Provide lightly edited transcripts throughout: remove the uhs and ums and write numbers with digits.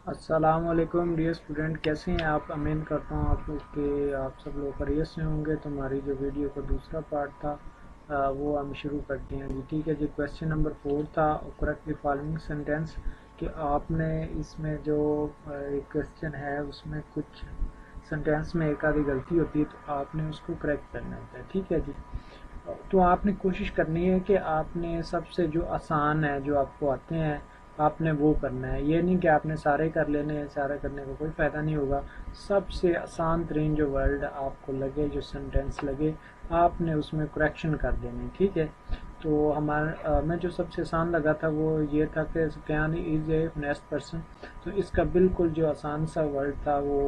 السلام علیکم dear student, کیسے ہیں آپ؟ امین کرتا ہوں آپ لوگ کہ آپ سب لوگ خیریت سے ہوں گے۔ تو ہماری جو ویڈیو کا دوسرا پارٹ تھا وہ ہم شروع کرتے ہیں جی، ٹھیک ہے جی۔ کویسچن نمبر 4 تھا کریکٹلی فالوئنگ سینٹینس، کہ آپ نے اس میں جو ایک کویسچن ہے اس میں کچھ سینٹینس میں ایک آدھی غلطی ہوتی ہے تو آپ نے اس کو کریکٹ کرنا ہوتا ہے، ٹھیک ہے جی۔ تو آپ نے کوشش کرنی ہے کہ آپ نے سب سے جو آسان ہے، جو آپ کو آتے ہیں، آپ نے وہ کرنا ہے۔ یہ نہیں کہ آپ نے سارے کر لینے ہیں، سارے کرنے کا کوئی فائدہ نہیں ہوگا۔ سب سے آسان ترین جو ورڈ آپ کو لگے، جو سینٹینس لگے، آپ نے اس میں کریکشن کر دینے، ٹھیک ہے۔ تو میں جو سب سے آسان لگا تھا وہ یہ تھا کہ سفیان از اے نیکسٹ پرسن، تو اس کا بالکل جو آسان سا ورڈ تھا وہ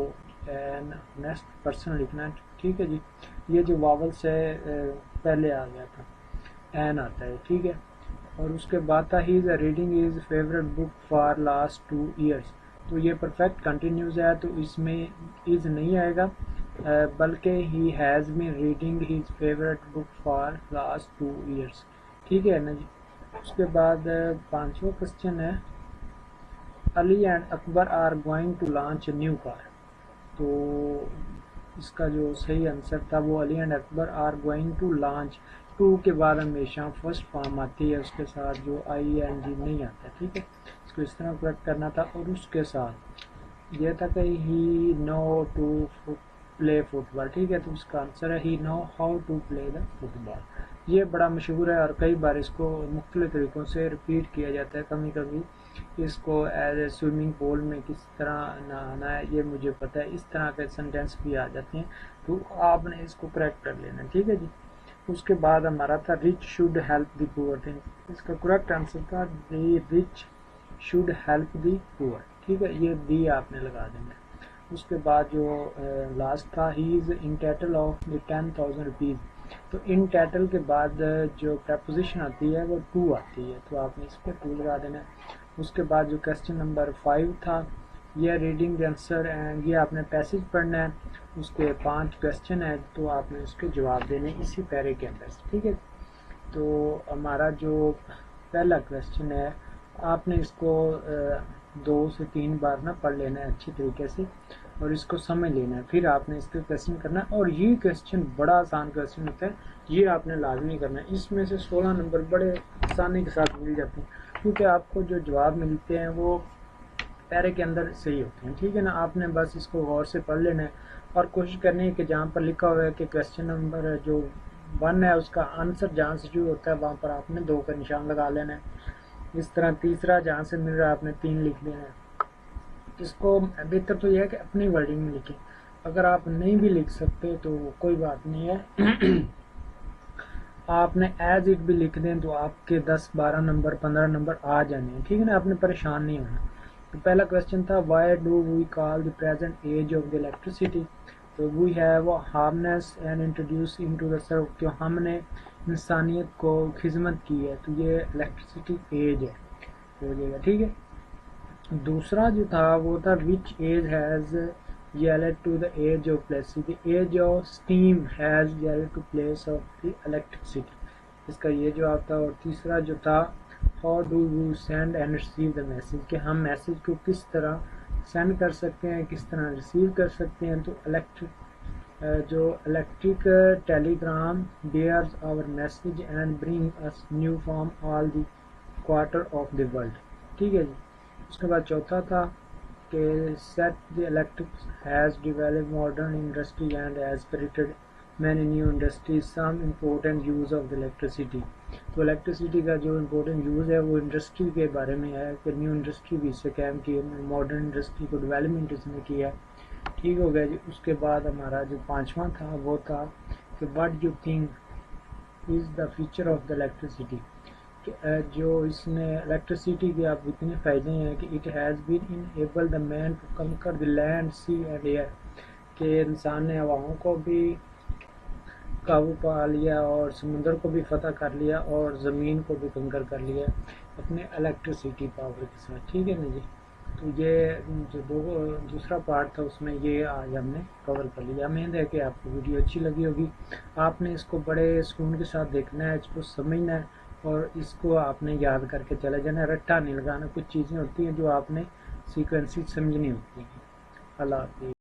نیکسٹ پرسن لکھنا ہے، ٹھیک ہے جی۔ یہ جو واول سے پہلے آ گیا تھا، این آتا ہے، ٹھیک ہے۔ اور اس کے بعد تھا he is reading his favourite book for last 2 years, تو یہ پرفیکٹ کنٹینیوز ہے تو اس میں از نہیں آئے گا، بلکہ he has been reading his favourite book for last 2 years, ٹھیک ہے نا جی۔ اس کے بعد پانچواں کوسچن ہے Ali and Akbar are going to launch a new car, تو اس کا جو صحیح آنسر تھا وہ Ali and Akbar are going to launch, two کے بعد ہمیشہ فرسٹ فارم آتی ہے، اس کے ساتھ جو آئی این جی نہیں آتا، ٹھیک ہے۔ اس کو اس طرح کریکٹ کرنا تھا، اور اس کے ساتھ یہ تھا کہ ہی نو ٹو پلے فٹ بال، ٹھیک ہے۔ تو اس کا آنسر ہے he know how to play the football. یہ بڑا مشہور ہے اور کئی بار اس کو مختلف طریقوں سے ریپیٹ کیا جاتا ہے، کبھی کبھی اس کو ایز اے سوئمنگ پول میں کس طرح نہانا ہے یہ مجھے پتہ ہے، اس طرح کے سینٹینس بھی آ جاتے ہیں، تو آپ نے اس کو کریکٹ کر لینا، ٹھیک ہے جی۔ اس کے بعد ہمارا تھا رچ شوڈ ہیلپ دی پور تھنگ، اس کا کریکٹ آنسر تھا دی رچ شوڈ ہیلپ دی پور، ٹھیک ہے، یہ دی آپ نے لگا دینا۔ اس کے بعد جو لاسٹ تھا he is in title of the 10,000 rupees, تو ان ٹائٹل کے بعد جو پریپوزیشن آتی ہے وہ ٹو آتی ہے، تو آپ نے اس پہ ٹو لگا دینا ہے۔ اس کے بعد جو کوسچن نمبر 5 تھا یہ ریڈنگ دی آنسر، اینڈ یہ آپ نے پیسج پڑھنا ہے، اس کے 5 کوسچن ہیں تو آپ نے اس کے جواب دینے اسی پیرے کے اندر، ٹھیک ہے۔ تو ہمارا جو پہلا کوسچن ہے آپ نے اس کو 2 سے 3 بار نہ پڑھ لینا ہے اچھی طریقے سے، اور اس کو سمجھ لینا ہے، پھر آپ نے اس کے کوسچن کرنا ہے، اور یہ کوسچن بڑا آسان کوسچن ہوتا ہے، یہ آپ نے لازمی کرنا ہے۔ اس میں سے 16 نمبر بڑے آسانی کے ساتھ مل جاتے ہیں، کیونکہ آپ کو جو جواب ملتے ہیں وہ پیرے کے اندر صحیح ہوتے ہیں، ٹھیک ہے نا۔ آپ نے بس اس کو غور سے پڑھ لینا ہے اور کوشش کرنی ہے کہ جہاں پر لکھا ہوا ہے کہ کوسچن نمبر جو 1 ہے اس کا آنسر جہاں سے شروع ہوتا ہے وہاں پر آپ نے 2 کا نشان لگا لینا ہے۔ اس طرح تیسرا جہاں سے مل رہا ہے آپ نے 3 لکھ دینا ہے۔ اس کو بہتر تو یہ ہے کہ اپنی ورڈنگ میں لکھیں، اگر آپ نہیں بھی لکھ سکتے تو کوئی بات نہیں ہے، آپ نے ایز اٹ بھی لکھ دیں تو آپ کے 10 12 نمبر 15 نمبر آ جانے ہیں، ٹھیک ہے نا، آپ نے پریشان نہیں ہونا۔ تو پہلا کوسچن تھا why do we call the present age of the electricity, تو we have harness and introduce into the serve, کہ ہم نے انسانیت کو خدمت کی ہے، تو یہ الیکٹریسٹی ایج ہے، ہو جائے گا، ٹھیک ہے۔ دوسرا جو تھا وہ تھا which age has yielded to the age of electricity, the age of steam has yielded to place of the electricity، اس کا یہ جواب تھا۔ اور تیسرا جو تھا how do you send and receive the message، کہ ہم میسیج کو کس طرح سینڈ کر سکتے ہیں، کس طرح ریسیو کر سکتے ہیں، تو electric telegram bears our message and bring us new from all the quarter of the world، ٹھیک ہے جی۔ اس کے بعد چوتھا تھا کہ set the electric has developed modern industry and has created many new industries, some important use of the electricity، تو electricity کا جو امپورٹنٹ یوز ہے وہ انڈسٹری کے بارے میں ہے کہ نیو انڈسٹری بھی اس سے قائم کی ہے، ماڈرن انڈسٹری کو ڈیولپمنٹ اس نے کیا ہے، ٹھیک ہو گیا جی۔ اس کے بعد ہمارا جو پانچواں تھا وہ تھا کہ what you think is the feature of the electricity، کہ جو اس نے الیکٹریسٹی کے آپ اتنے فائدے ہیں کہ it has been enable the man to conquer the land sea and air, کہ انسان نے ہواؤں کو بھی قابو پا لیا اور سمندر کو بھی فتح کر لیا اور زمین کو بھی کنکر کر لیا اپنے الیکٹریسٹی پاور کے ساتھ، ٹھیک ہے نا جی۔ تو یہ جو دوسرا پارٹ تھا اس میں یہ آج ہم نے کور کر لیا۔ امید ہے کہ آپ کو ویڈیو اچھی لگی ہوگی، آپ نے اس کو بڑے سکون کے ساتھ دیکھنا ہے، اس کو سمجھنا ہے، اور اس کو آپ نے یاد کر کے چلے جانا، رٹا نہیں لگانا۔ کچھ چیزیں ہوتی ہیں جو آپ نے سیکوینسز سمجھنی ہوتی ہیں. اللہ حافظ.